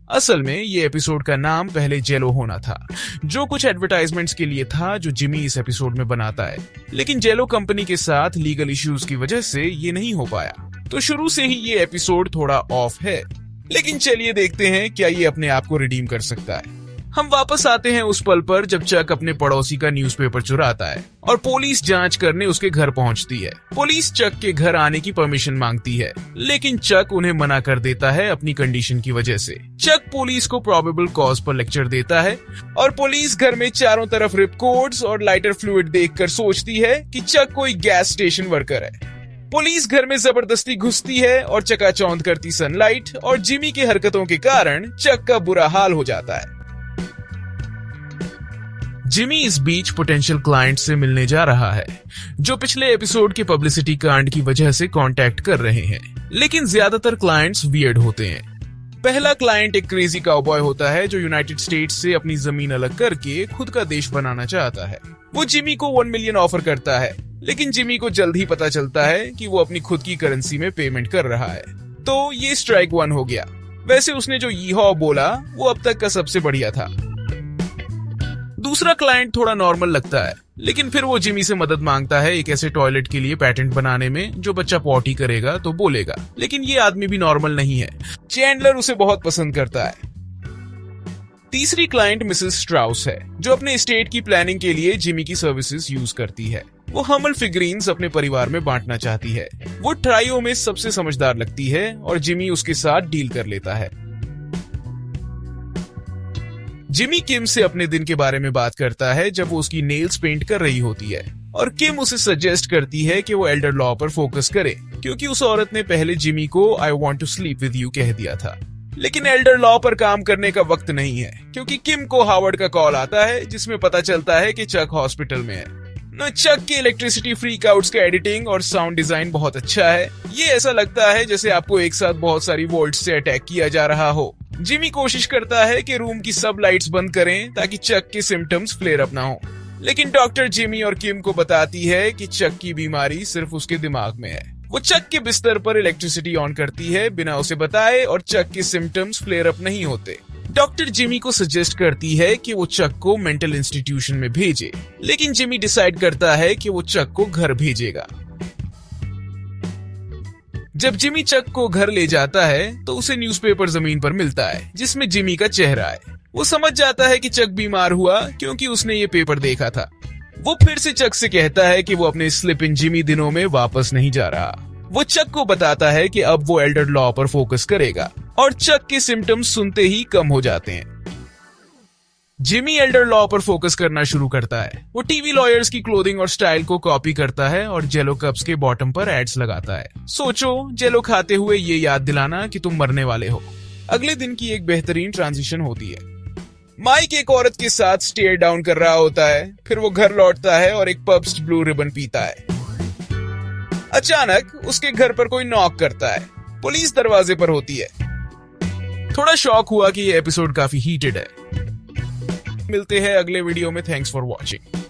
असल में ये एपिसोड का नाम पहले जेलो होना था, जो कुछ एडवर्टाइजमेंट्स के लिए था जो जिमी इस एपिसोड में बनाता है। लेकिन जेलो कंपनी के साथ लीगल इश्यूज की वजह से ये नहीं हो पाया, तो शुरू से ही ये एपिसोड थोड़ा ऑफ है। लेकिन चलिए देखते हैं क्या ये अपने आप को रिडीम कर सकता है। हम वापस आते हैं उस पल पर जब चक अपने पड़ोसी का न्यूज़पेपर चुराता है और पुलिस जांच करने उसके घर पहुंचती है। पुलिस चक के घर आने की परमिशन मांगती है, लेकिन चक उन्हें मना कर देता है अपनी कंडीशन की वजह से। चक पुलिस को प्रोबेबल कॉज पर लेक्चर देता है और पुलिस घर में चारों तरफ रिप कोड्स और लाइटर फ्लूइड देखकर सोचती है कि चक कोई गैस स्टेशन वर्कर है। पुलिस घर में जबरदस्ती घुसती है और चकाचौंध करती सनलाइट और जिमी की हरकतों के कारण चक का बुरा हाल हो जाता है। जिमी इस बीच पोटेंशियल क्लाइंट से मिलने जा रहा है, जो पिछले एपिसोड के पब्लिसिटी कांड की वजह से कांटेक्ट कर रहे हैं। लेकिन ज्यादातर क्लाइंट्स वियर्ड होते हैं। पहला क्लाइंट एक क्रेजी काउबॉय होता है जो यूनाइटेड स्टेट्स से अपनी जमीन अलग करके खुद का देश बनाना चाहता है। वो जिमी को 1 मिलियन ऑफर करता है, लेकिन जिमी को जल्द ही पता चलता है कि वो अपनी खुद की करेंसी में पेमेंट कर रहा है। तो ये स्ट्राइक 1 हो गया। वैसे उसने जो यीहॉ बोला वो अब तक का सबसे बढ़िया था। दूसरा क्लाइंट थोड़ा नॉर्मल लगता है, लेकिन फिर वो जिमी से मदद मांगता है एक ऐसे टॉयलेट के लिए पेटेंट बनाने में जो बच्चा पॉटी करेगा तो बोलेगा। लेकिन ये आदमी भी नॉर्मल नहीं है। चैंडलर उसे बहुत पसंद करता है। तीसरी क्लाइंट मिसेस स्ट्राउस है, जो अपने एस्टेट की प्लानिंग के लिए जिमी की सर्विसेज यूज करती है। वो हमल फिगरीन्स अपने परिवार में बांटना चाहती है। वो ट्राइयो में सबसे समझदार लगती है और जिमी उसके साथ डील कर लेता है। जिमी किम से अपने दिन के बारे में बात करता है जब वो उसकी नेल्स पेंट कर रही होती है, और किम उसे सजेस्ट करती है कि वो एल्डर लॉ पर फोकस करे, क्योंकि उस औरत ने पहले जिमी को I want to sleep with you कह दिया था। लेकिन एल्डर लॉ पर काम करने का वक्त नहीं है, क्योंकि किम को हार्वर्ड का कॉल आता है जिसमें पता चलता है कि चक हॉस्पिटल में है। न चक के इलेक्ट्रिसिटी फ्रीक आउट्स का एडिटिंग और साउंड डिजाइन बहुत अच्छा है। ये ऐसा लगता है जैसे आपको एक साथ बहुत सारी वोल्ट से अटैक किया जा रहा हो। जिमी कोशिश करता है कि रूम की सब लाइट्स बंद करें ताकि चक के सिम्टम्स फ्लेयर अप ना हो, लेकिन डॉक्टर जिमी और किम को बताती है कि चक की बीमारी सिर्फ उसके दिमाग में है। वो चक के बिस्तर पर इलेक्ट्रिसिटी ऑन करती है बिना उसे बताए, और चक के सिम्टम्स फ्लेयर अप नहीं होते। डॉक्टर जिमी को सजेस्ट करती है कि वो चक को मेंटल इंस्टीट्यूशन में भेजे, लेकिन जिमी डिसाइड करता है कि वो चक को घर भेजेगा। जब जिमी चक को घर ले जाता है तो उसे न्यूज़पेपर जमीन पर मिलता है जिसमें जिमी का चेहरा है। वो समझ जाता है कि चक बीमार हुआ क्योंकि उसने ये पेपर देखा था। वो फिर से चक से कहता है कि वो अपने स्लिप इन जिमी दिनों में वापस नहीं जा रहा। वो चक को बताता है कि अब वो एल्डर लॉ पर फोकस करेगा, और चक के सिम्टम्स सुनते ही कम हो जाते हैं। जिमी एल्डर लॉ पर फोकस करना शुरू करता है। वो टीवी लॉयर्स की क्लोथिंग और स्टाइल को कॉपी करता है और जेलो कप्स के बॉटम पर एड्स लगाता है। सोचो, जेलो खाते हुए ये याद दिलाना कि तुम मरने वाले हो। अगले दिन की एक बेहतरीन ट्रांजिशन होती है। माइक एक औरत के साथ स्टेयर डाउन कर रहा होता है, फिर वो घर लौटता है और एक पब्स ब्लू रिबन पीता है। अचानक उसके घर पर कोई नॉक करता है। पुलिस दरवाजे पर होती है। थोड़ा शॉक हुआ कि ये एपिसोड काफी हीटेड है। मिलते हैं अगले वीडियो में। Thanks for watching.